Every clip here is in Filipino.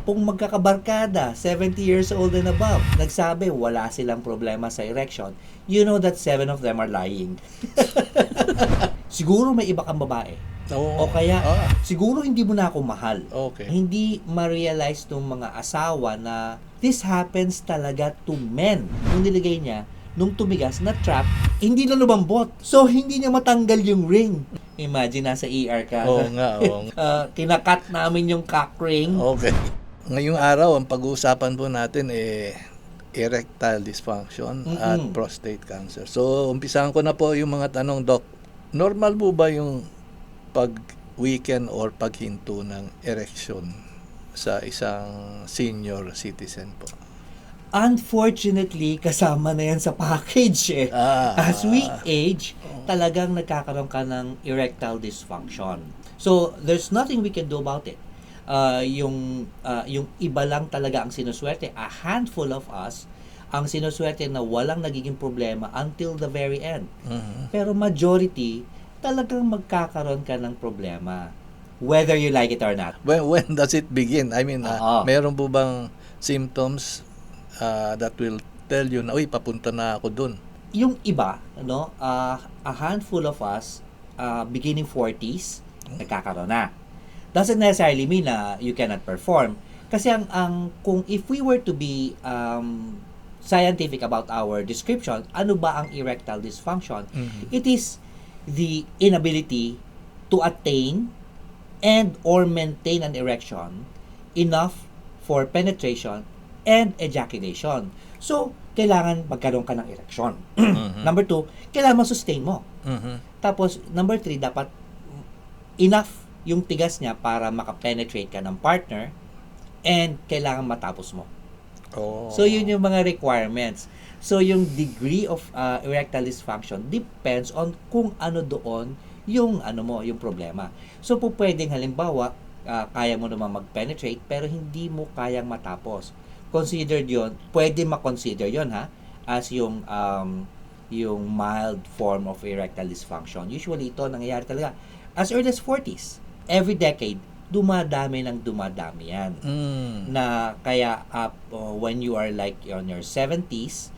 10 magkakabarkada, 70 years old and above, nagsabi wala silang problema sa erection, you know that 7 of them are lying. Siguro may iba kang babae. O kaya, siguro hindi mo na ako mahal. Okay. Hindi ma-realize ng mga asawa na this happens talaga to men. Nung nilagay niya, nung tumigas na trap, hindi na lumambot. So, hindi niya matanggal yung ring. Imagine, nasa ER ka. Oo nga, oo nga. Kinakat namin yung cock ring. Okay. Ngayong araw, ang pag-uusapan po natin erectile dysfunction at prostate cancer. So, umpisahan ko na po yung mga tanong, Doc. Normal po ba yung pag-weaken or paghinto ng erection sa isang senior citizen po? Unfortunately, kasama na yan sa package eh. As we age, talagang nagkakaroon ka ng erectile dysfunction. So, there's nothing we can do about it. Yung iba lang talaga ang sinuswerte. A handful of us ang sinuswerte na walang nagiging problema until the very end. Pero majority, talagang magkakaroon ka ng problema. Whether you like it or not. When does it begin? I mean, meron po bang symptoms that will tell you na, uy, papunta na ako dun? Yung iba, a handful of us, beginning 40s, nagkakaroon na. Doesn't necessarily mean na you cannot perform. Kasi kung if we were to be scientific about our description, ano ba ang erectile dysfunction? It is the inability to attain and or maintain an erection enough for penetration and ejaculation. So, kailangan magkaroon ka ng erection. Number 2, kailangan ma-sustain mo. Tapos, number 3, dapat enough yung tigas niya para makapenetrate ka ng partner and kailangan matapos mo. So, yun yung mga requirements. So, yung degree of erectile dysfunction depends on kung ano doon yung yung problema. So, po pwedeng halimbawa, kaya mo naman mag-penetrate pero hindi mo kayang matapos. Considered yon, pwede ma-consider yon as yung mild form of erectile dysfunction. Usually ito nangyayari talaga as early as 40s. Every decade, dumadami yan. Na kaya when you are like on your 70s,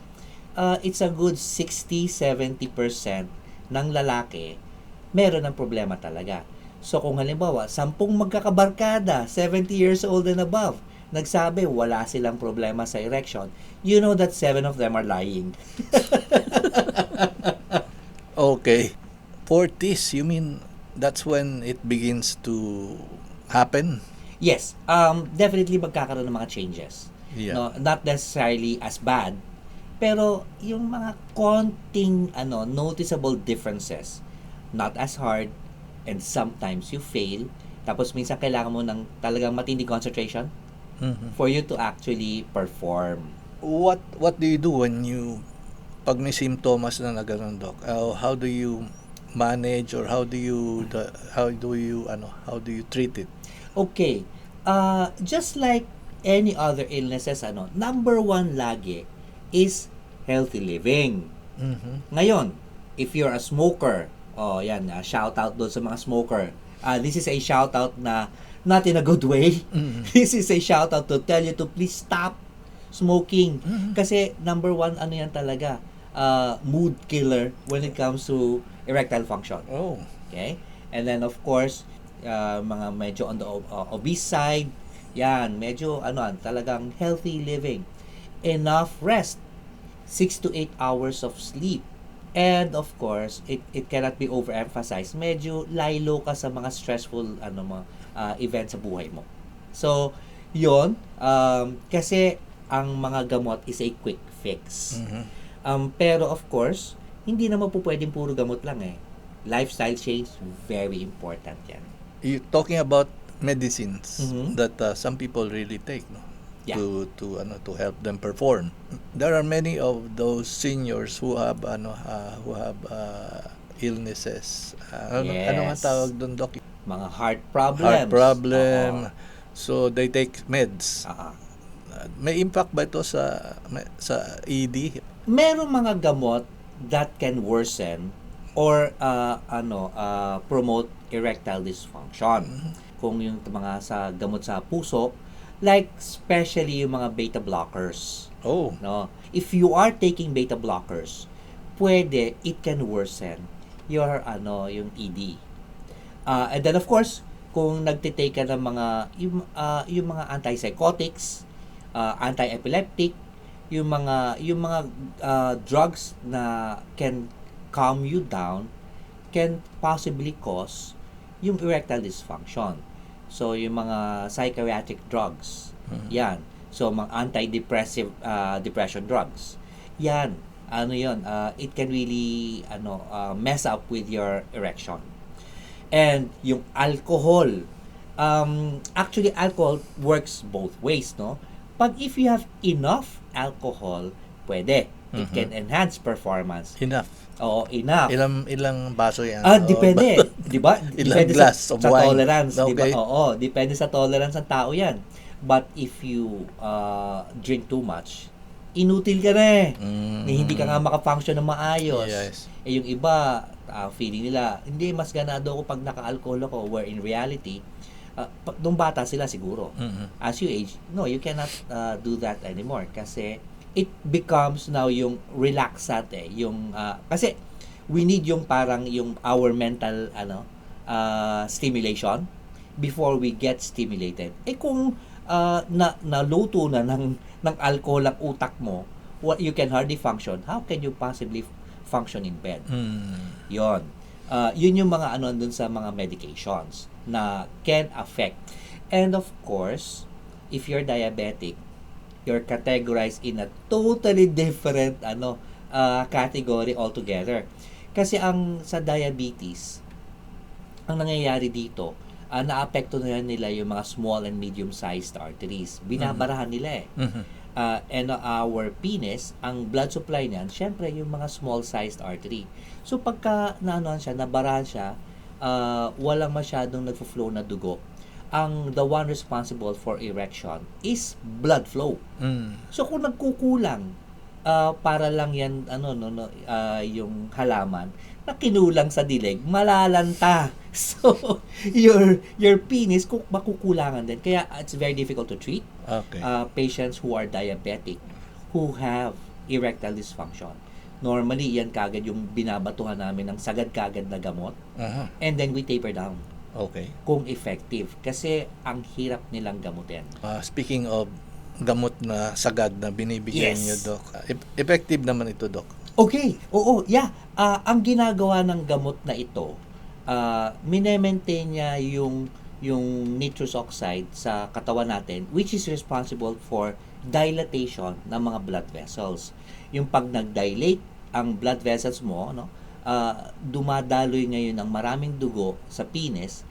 it's a good 60-70% ng lalaki meron ng problema talaga. So kung halimbawa, 10 magkakabarkada, 70 years old and above, nagsabi wala silang problema sa erection, you know that 7 of them are lying. Okay. 40s, you mean that's when it begins to happen? Yes, definitely magkakaroon ng mga changes. Yeah. No, not necessarily as bad, pero yung mga konting noticeable differences, not as hard, and sometimes you fail, tapos minsan kailangan mo ng talagang matinding concentration for you to actually perform. What do you do when pag may symptoms na gano'n, Doc? How do you manage or how do you treat it? Okay. Just like any other illnesses, number 1 lagi is healthy living. Ngayon, if you're a smoker, shout out doon sa mga smoker. This is a shout out na not in a good way. This is a shout out to tell you to please stop smoking. Kasi number 1, yan talaga, mood killer when it comes to erectile function. Okay? And then of course, mga medyo on the obese side, yan, medyo talagang healthy living. Enough rest. 6 to 8 hours of sleep. And of course, it cannot be overemphasized. Medyo laylo ka sa mga stressful events sa buhay mo. So, yon kasi ang mga gamot is a quick fix. Pero of course, hindi naman po pwedeng puro gamot lang eh. Lifestyle change, very important yan. You're talking about medicines that some people really take, no? Yeah. To help them perform. There are many of those seniors who have illnesses. Ano nga tawag doon, Doc? Mga heart problems. Heart problem. So they take meds. May impact ba ito sa ED? Merong mga gamot that can worsen or promote erectile dysfunction. Kung yung mga sa gamot sa puso, Like, especially yung mga beta blockers. Oh. No? If you are taking beta blockers, it can worsen yung ED. And then of course, kung nagtitake ka ng yung mga antipsychotics, anti-epileptic, yung mga drugs na can calm you down can possibly cause yung erectile dysfunction. So yung mga psychiatric drugs, yan. So mga antidepressive depression drugs. Yan. It can really mess up with your erection. And yung alcohol, actually alcohol works both ways, no? Pag if you have enough alcohol, pwede. It can enhance performance. Enough. Oo, enough. Ilang baso yan? Depende. Di ba? Ilang Depende glass of sa wine? tolerance. Di ba? Okay. Oo, depende sa tolerance ng tao yan. But if you drink too much, inutil ka na eh. Hindi ka nga makafunction ng maayos. Yes. Yung iba, feeling nila, hindi, mas ganado ako pag naka-alcohol ako, where in reality, nung bata sila siguro. As you age, no, you cannot do that anymore kasi it becomes now yung relaxant kasi we need yung parang yung our mental stimulation before we get stimulated. Kung naluto na ng alcohol ang utak mo, you can hardly function. How can you possibly function in bed? Yun yung mga dun sa mga medications na can affect. And of course, if you're diabetic, you're categorized in a totally different category altogether. Kasi sa diabetes, ang nangyayari dito, naapekto na nila yung mga small and medium-sized arteries. Binabarahan nila eh. And our penis, ang blood supply niyan, syempre yung mga small-sized artery. So pagka nabarahan siya, walang masyadong nagfo-flow na dugo. The one responsible for erection is blood flow. So kung nagkukulang, para lang yan yung halaman na kinulang sa dilig, malalanta. So your penis makukulangan din. Kaya it's very difficult to treat. Okay. Patients who are diabetic who have erectile dysfunction. Normally, yan kagad yung binabatuhan namin ng sagad kagad na gamot. And then we taper down. Okay. Kung effective. Kasi ang hirap nilang gamutin. Speaking of gamot na sagad na binibigyan Yes. niyo, Doc. Effective naman ito, Doc. Okay. Oo. Yeah. Ang ginagawa ng gamot na ito, minemaintain niya yung nitrous oxide sa katawan natin, which is responsible for dilatation ng mga blood vessels. Yung pag nag-dilate ang blood vessels mo, dumadaloy ngayon ng maraming dugo sa penis,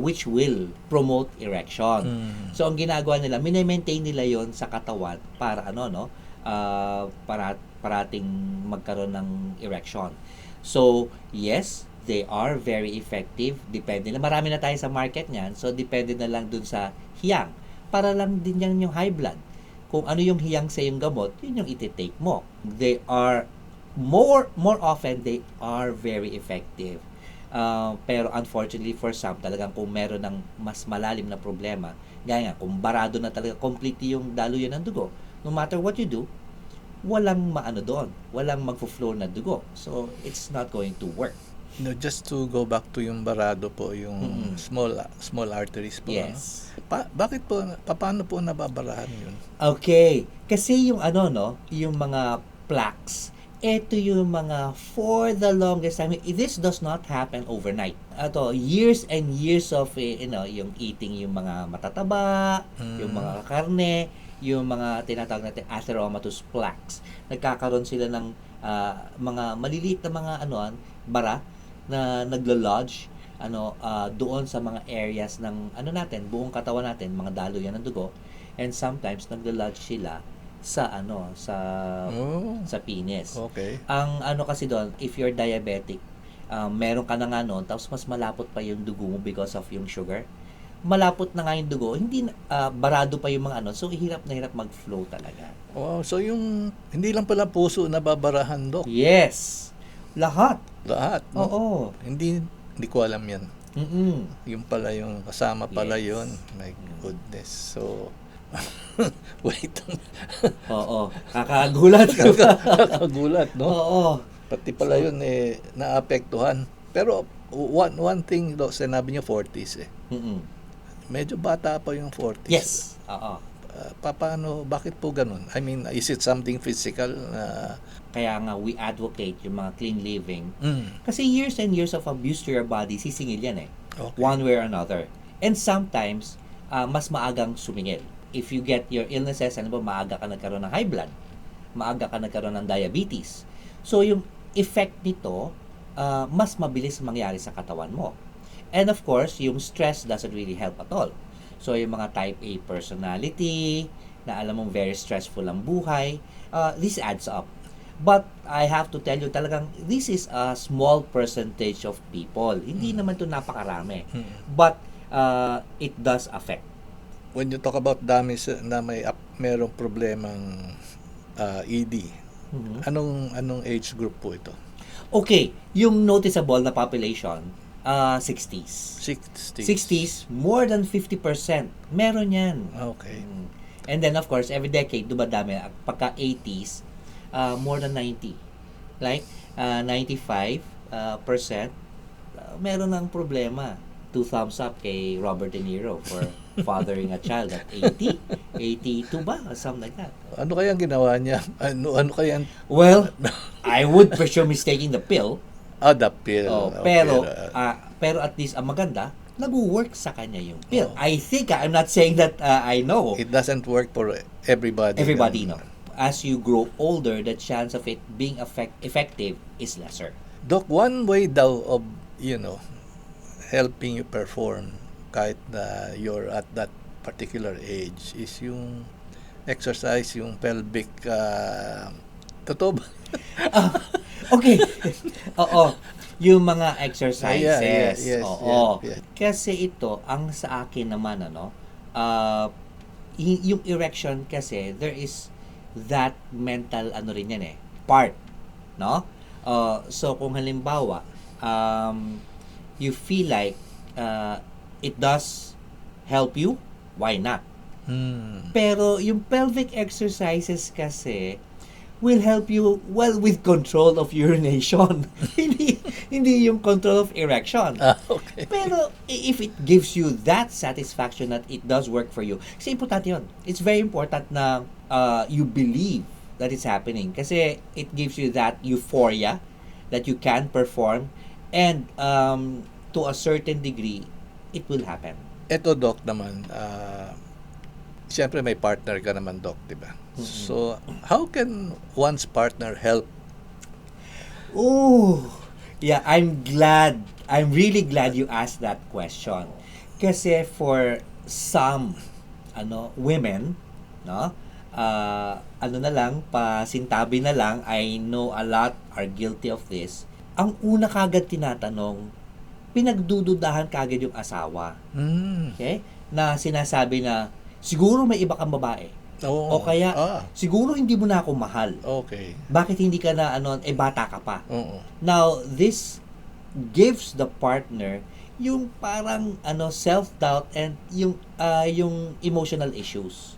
which will promote erection. So ang ginagawa nila, minemaintain nila yon sa katawan para parating magkaroon ng erection. So yes, they are very effective. Depende na, marami na tayo sa market niyan, so depende na lang dun sa hiyang. Para lang din yan yung high blood. Kung ano yung hiyang sa yung gamot, yun yung iti-take mo. They are more often they are very effective. Pero unfortunately for some, talagang kung meron ng mas malalim na problema, gaya nga, kung barado na talaga completely yung daluyan ng dugo, no matter what you do, walang doon, walang magfo-flow na dugo. So it's not going to work. No, just to go back to yung barado po, yung small arteries po. Yes. Bakit po, paano po nababarahan yun? Okay. Kasi yung yung mga plaques, ito yung mga for the longest time, this does not happen overnight. Years and years of yung eating yung mga matataba, yung mga karne, yung mga tinatawag natin atheromatous plaques. Nagkakaroon sila ng mga maliliit na mga bara na naglo-lodge doon sa mga areas ng natin, buong katawan natin, mga daluyan ng dugo, and sometimes naglo-lodge sila sa sa penis. Okay. Ang kasi doon, if you're diabetic, meron ka na tapos mas malapot pa yung dugo mo because of yung sugar. Malapot na nga yung dugo, hindi barado pa yung mga so hirap na hirap mag-flow talaga. Wow, so yung hindi lang pala puso nababarahan, Doc. Yes. Lahat. No? Oo. Hindi ko alam yan. Mm-mm. Yung pala yung kasama pala Yes. yun. My goodness. So Wait. Oo. Kakagulat ka ba? Kagulat, no? Oo. Pati pala yun naapektuhan. Pero one thing, Doc, sinabi niyo 40s eh. Mm-mm. Medyo bata pa yung 40s. Yes. Oo. Paano, bakit po ganun? I mean, is it something physical na... Kaya nga we advocate yung mga clean living. Mm, Kasi years and years of abuse to your body, sisingil yan eh. okay. One way or another. And sometimes, mas maagang sumingil. If you get your illnesses, ano ba, maaga ka nagkaroon ng high blood. Maaga ka nagkaroon ng diabetes. So, yung effect nito, mas mabilis mangyari sa katawan mo. And of course, yung stress doesn't really help at all. So, yung mga type A personality, na alam mong very stressful ang buhay, this adds up. But I have to tell you talagang this is a small percentage of people. Hindi naman to napakarami. But it does affect. When you talk about dami na merong problemang ED, Mhm. anong age group po ito? Okay, yung noticeable na population, 60s. 60s. 60s, more than 50%. Meron yan. Okay. And then of course, every decade, dumadami. Pagka 80s, more than 90. Like, 95%, meron ng problema. 2 thumbs up kay Robert De Niro for fathering a child at 80. 82 ba? Or something like that. Ano kaya ginawa niya? Ano kaya? Well, I would for sure mistaking the pill. The pill. Pero at least ang maganda, nag-work sa kanya yung pill. I think, I'm not saying that I know. It doesn't work for everybody. Everybody know. As you grow older, the chance of it being effective is lesser. Doc, one way daw of, helping you perform kahit na you're at that particular age is yung exercise, yung pelvic, totoo ba? Okay. Oo. Yung mga exercises. Yes. Oo. Yeah. Kasi ito, ang sa akin naman, yung erection kasi, there is that mental, rin yan part. No? So, kung halimbawa, you feel like it does help you, why not? Pero yung pelvic exercises kasi will help you with control of urination. hindi yung control of erection. Okay. Pero if it gives you that satisfaction that it does work for you, kasi importante yun. It's very important na you believe that it's happening. Kasi it gives you that euphoria that you can perform, and to a certain degree, it will happen. Ito, Doc, naman, siyempre may partner ka naman, Doc, di ba? Mm-hmm. So, how can one's partner help? Oh, yeah, I'm really glad you asked that question. Kasi for some, women, no? Pasintabi na lang, I know a lot are guilty of this. Ang una kagad tinatanong, pinagdududahan kagad yung asawa. Okay? Na sinasabi na, siguro may iba kang babae. Oo. O kaya, siguro hindi mo na ako mahal. Okay. Bakit hindi ka na, bata ka pa? Oo. Now, this gives the partner yung parang, self-doubt and yung emotional issues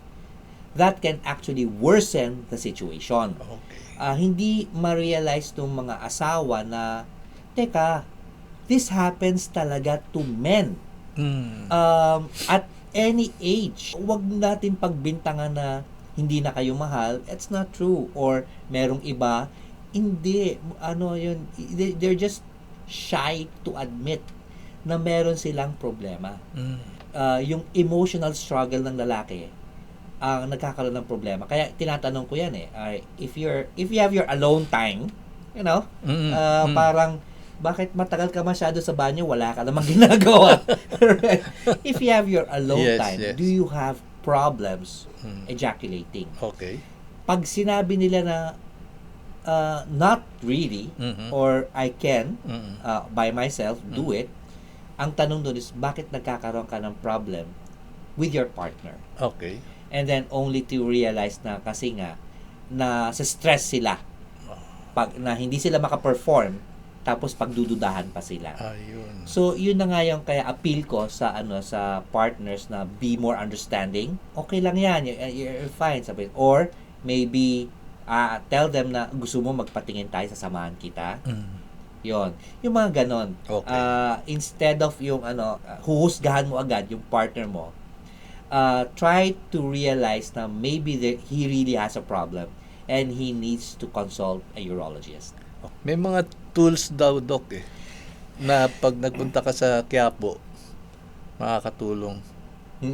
that can actually worsen the situation. Okay. Hindi ma-realize ng mga asawa na, teka, this happens talaga to men. At any age. Huwag natin pagbintangan na hindi na kayo mahal. It's not true. Or merong iba, hindi. They're just shy to admit na meron silang problema. Yung emotional struggle ng lalaki ang nagkakaroon ng problema. Kaya tinatanong ko yan if you have your alone time, parang bakit matagal ka masyado sa banyo, wala ka namang ginagawa. Right? If you have your alone time, do you have problems ejaculating? Okay. Pag sinabi nila na not really, or I can by myself do it, ang tanong doon is, bakit nagkakaroon ka ng problem with your partner? Okay. And then only to realize na kasi nga na sa stress sila, pag na hindi sila makaperform tapos pagdududahan pa sila. Ayun. So, yun na nga yung kaya appeal ko sa sa partners na be more understanding. Okay lang yan, you're fine, sabi. Or maybe tell them na gusto mo magpatingin tayo, sasamahan kita. Yon. Yung mga ganon. Okay. Instead of yung huhusgahan mo agad yung partner mo, try to realize na maybe he really has a problem and he needs to consult a urologist. May mga tools daw, Doc, na pag nagpunta ka sa Quiapo, makakatulong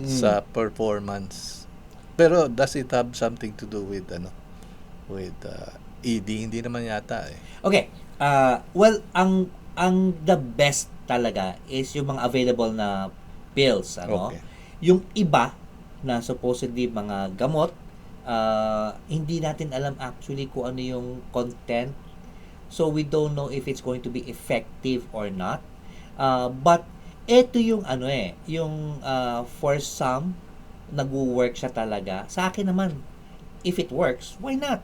sa performance. Pero does it have something to do with ED? Hindi naman yata eh. Okay. Well, ang the best talaga is yung mga available na pills, Okay. Yung iba na supposedly mga gamot, hindi natin alam actually kung ano yung content. So we don't know if it's going to be effective or not. But ito yung yung for some nagwo-work siya talaga. Sa akin naman, if it works, why not?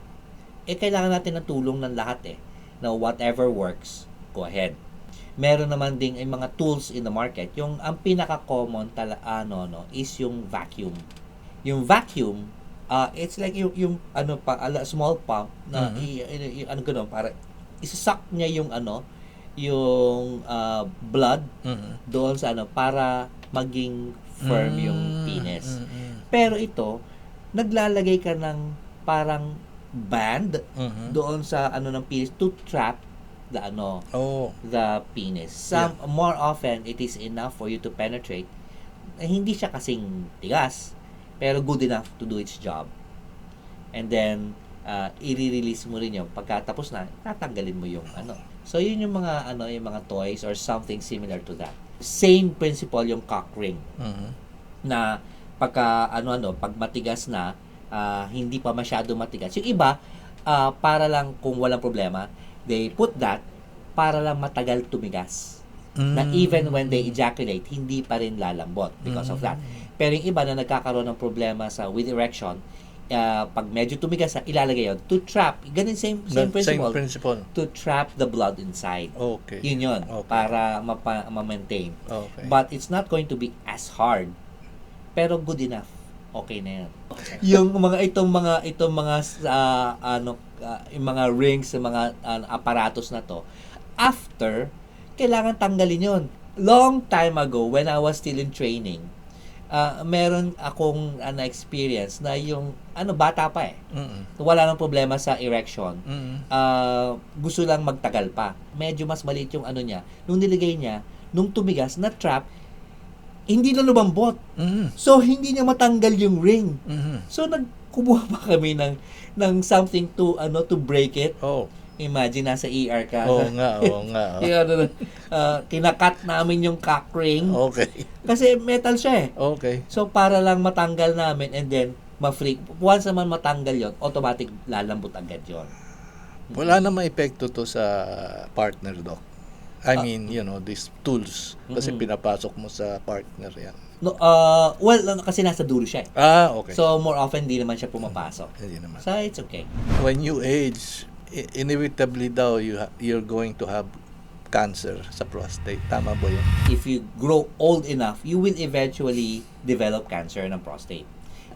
Kailangan natin ng tulong ng lahat na whatever works, go ahead. Meron naman ding mga tools in the market. Yung ang pinaka-common is yung vacuum. Yung vacuum, it's like yung small pump na para isa-suck niya yung blood doon sa para maging firm yung penis. Pero ito, naglalagay ka ng parang band doon sa ng penis to trap the penis. More often it is enough for you to penetrate. Hindi siya kasing tigas, pero good enough to do its job. And then i-release mo rin yung pagkatapos na tatanggalin mo yung So yun yung mga yung mga toys or something similar to that. Same principle yung cock ring. Na pagka pag matigas na, hindi pa masyado matigas. Yung iba para lang kung walang problema, they put that para lang matagal tumigas. Na even when they ejaculate, hindi pa rin lalambot because of that. Pero yung iba na nagkakaroon ng problema with erection, pag medyo tumigas na, ilalagay yun to trap. Ganun same principle. To trap the blood inside. Okay. Yun. Okay. Para ma-maintain. Okay. But it's not going to be as hard. Pero good enough. Okay na yan. Yung itong mga yung mga rings, yung mga aparatos na to, after, kailangan tanggalin yun. Long time ago, when I was still in training, meron akong experience na yung bata pa wala nang problema sa erection. Gusto lang magtagal pa. Medyo mas maliit yung niya. Nung niligay niya, nung tumigas na trap, hindi na lumambot. So hindi niya matanggal yung ring. So nagkubuha pa kami ng something to break it. Imagine nasa ER ka. Oo nga. Kinakat namin yung cock ring. Okay. Kasi metal siya Okay. So para lang matanggal namin and then ma-freak. Once naman matanggal yon, automatic lalambot agad yon. Wala namang epekto to sa partner, Doc. I mean, these tools. Kasi pinapasok mo sa partner yan. No, kasi nasa dulo siya Okay. So more often di naman siya pumapasok. Hindi naman. So it's okay. When you age, inevitably daw you're going to have cancer sa prostate. Tama ba yun? If you grow old enough, you will eventually develop cancer ng prostate.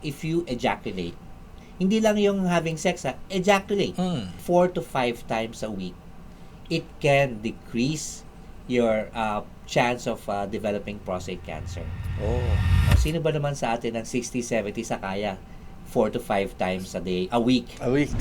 If you ejaculate, hindi lang yung having sex, ejaculate 4 to 5 times a week, it can decrease your chance of developing prostate cancer. Sino ba naman sa atin ng 60, 70 sa kaya 4 to 5 times a week? A week.